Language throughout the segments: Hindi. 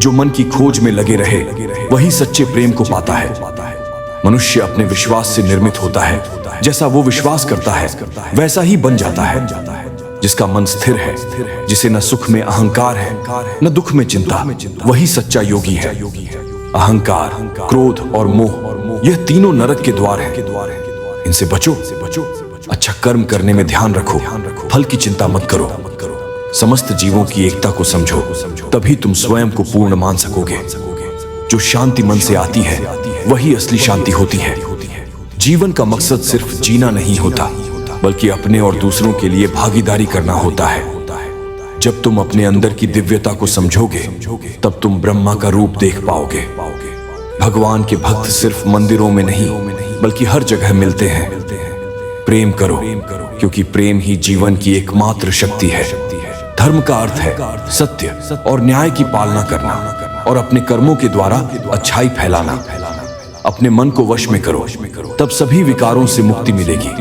जो मन की खोज में लगे रहे वही सच्चे प्रेम को पाता है। मनुष्य अपने विश्वास से निर्मित होता है, जैसा वो विश्वास करता है वैसा ही बन जाता है। जिसका मन स्थिर है, जिसे न सुख में अहंकार है न दुख में चिंता, वही सच्चा योगी है। अहंकार, क्रोध और मोह, यह तीनों नरक के द्वार हैं। इनसे बचो, अच्छा कर्म करने में ध्यान रखो, फल की चिंता मत करो। समस्त जीवों की एकता को समझो, तभी तुम स्वयं को पूर्ण मान सकोगे। जो शांति मन से आती है वही असली शांति होती है। जीवन का मकसद सिर्फ जीना नहीं होता, बल्कि अपने और दूसरों के लिए भागीदारी करना होता है। जब तुम अपने अंदर की दिव्यता को समझोगे, तब तुम ब्रह्मा का रूप देख पाओगे। भगवान के भक्त सिर्फ मंदिरों में नहीं, बल्कि हर जगह मिलते हैं। प्रेम करो, क्योंकि प्रेम ही जीवन की एकमात्र शक्ति है। धर्म का अर्थ है सत्य और न्याय की पालना करना, और अपने कर्मों के द्वारा अच्छाई फैलाना। अपने मन को वश में करो, तब सभी विकारों से मुक्ति मिलेगी।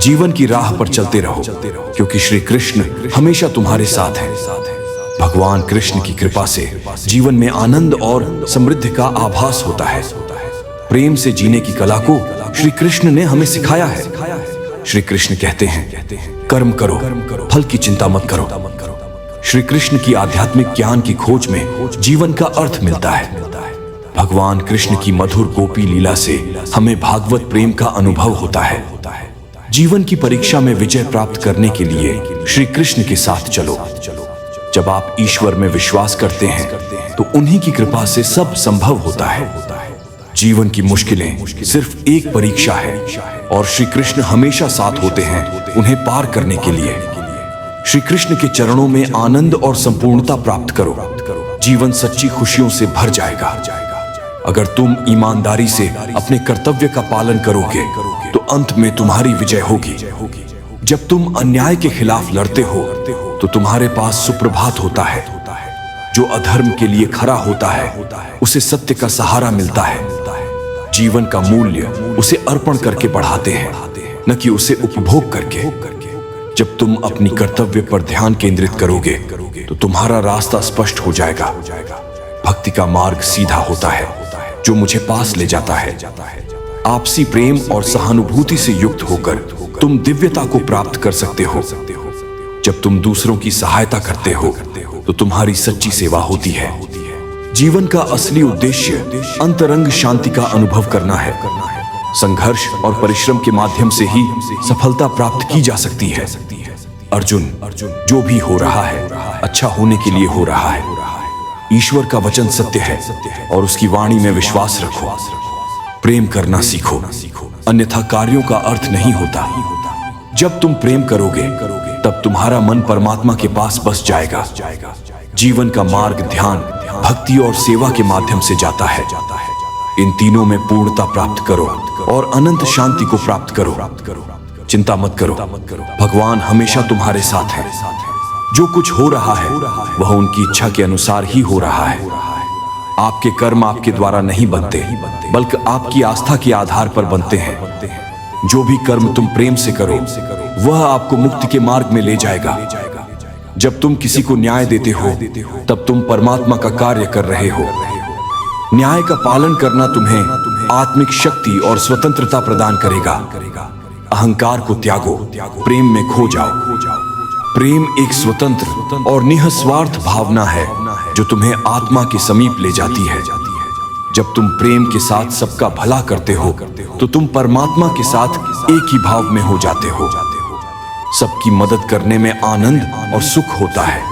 जीवन की राह पर चलते रहो, क्योंकि श्री कृष्ण हमेशा तुम्हारे साथ हैं। भगवान कृष्ण की कृपा से जीवन में आनंद और समृद्धि का आभास होता है। प्रेम से जीने की कला को श्री कृष्ण ने हमें सिखाया है। श्री कृष्ण कहते हैं, कर्म करो, फल की चिंता मत करो। श्री कृष्ण की आध्यात्मिक ज्ञान की खोज में जीवन का अर्थ मिलता है। भगवान कृष्ण की मधुर गोपी लीला से हमें भागवत प्रेम का अनुभव होता है। जीवन की परीक्षा में विजय प्राप्त करने के लिए श्री कृष्ण के साथ चलो। जब आप ईश्वर में विश्वास करते हैं तो उन्हीं की कृपा से सब संभव होता है। जीवन की मुश्किलें सिर्फ एक परीक्षा है, और श्री कृष्ण हमेशा साथ होते हैं उन्हें पार करने के लिए। श्री कृष्ण के चरणों में आनंद और संपूर्णता प्राप्त करो। जीवन सच्ची खुशियों से भर जाएगा। अगर तुम ईमानदारी से अपने कर्तव्य का पालन करोगे तो अंत में तुम्हारी विजय होगी। जब तुम अन्याय के खिलाफ लड़ते हो तो तुम्हारे पास सुप्रभात होता है। जो अधर्म के लिए खड़ा होता है उसे सत्य का सहारा मिलता है। जीवन का मूल्य उसे अर्पण करके बढ़ाते हैं, न कि उसे उपभोग करके। जब तुम अपनी कर्तव्य पर ध्यान केंद्रित करोगे तो तुम्हारा रास्ता स्पष्ट हो जाएगा। भक्ति का मार्ग सीधा होता है, जो मुझे पास ले जाता है। आपसी प्रेम और सहानुभूति से युक्त होकर तुम दिव्यता को प्राप्त कर सकते हो। जब तुम दूसरों की सहायता करते हो तो तुम्हारी सच्ची सेवा होती है। जीवन का असली उद्देश्य अंतरंग शांति का अनुभव करना है। संघर्ष और परिश्रम के माध्यम से ही सफलता प्राप्त की जा सकती है। अर्जुन, जो भी हो रहा है अच्छा होने के लिए हो रहा है। ईश्वर का वचन सत्य है और उसकी वाणी में विश्वास रखो। प्रेम करना सीखो, अन्यथा कार्यों का अर्थ नहीं होता। जब तुम प्रेम करोगे तब तुम्हारा मन परमात्मा के पास बस जाएगा। जीवन का मार्ग ध्यान, भक्ति और सेवा के माध्यम से जाता है। इन तीनों में पूर्णता प्राप्त करो और अनंत शांति को प्राप्त करो। चिंता मत करो, भगवान हमेशा तुम्हारे साथ है। जो कुछ हो रहा है वह उनकी इच्छा के अनुसार ही हो रहा है। आपके कर्म आपके द्वारा नहीं बनते, बल्कि आपकी आस्था के आधार पर बनते हैं। जो भी कर्म तुम प्रेम से करो वह आपको मुक्ति के मार्ग में ले जाएगा। जब तुम किसी को न्याय देते हो तब तुम परमात्मा का कार्य कर रहे हो। न्याय का पालन करना तुम्हें आत्मिक शक्ति और स्वतंत्रता प्रदान करेगा। अहंकार को त्यागो, प्रेम में खो जाओ। प्रेम एक स्वतंत्र और निःस्वार्थ भावना है जो तुम्हें आत्मा के समीप ले जाती है। जब तुम प्रेम के साथ सबका भला करते हो तो तुम परमात्मा के साथ एक ही भाव में हो जाते हो। सबकी मदद करने में आनंद और सुख होता है।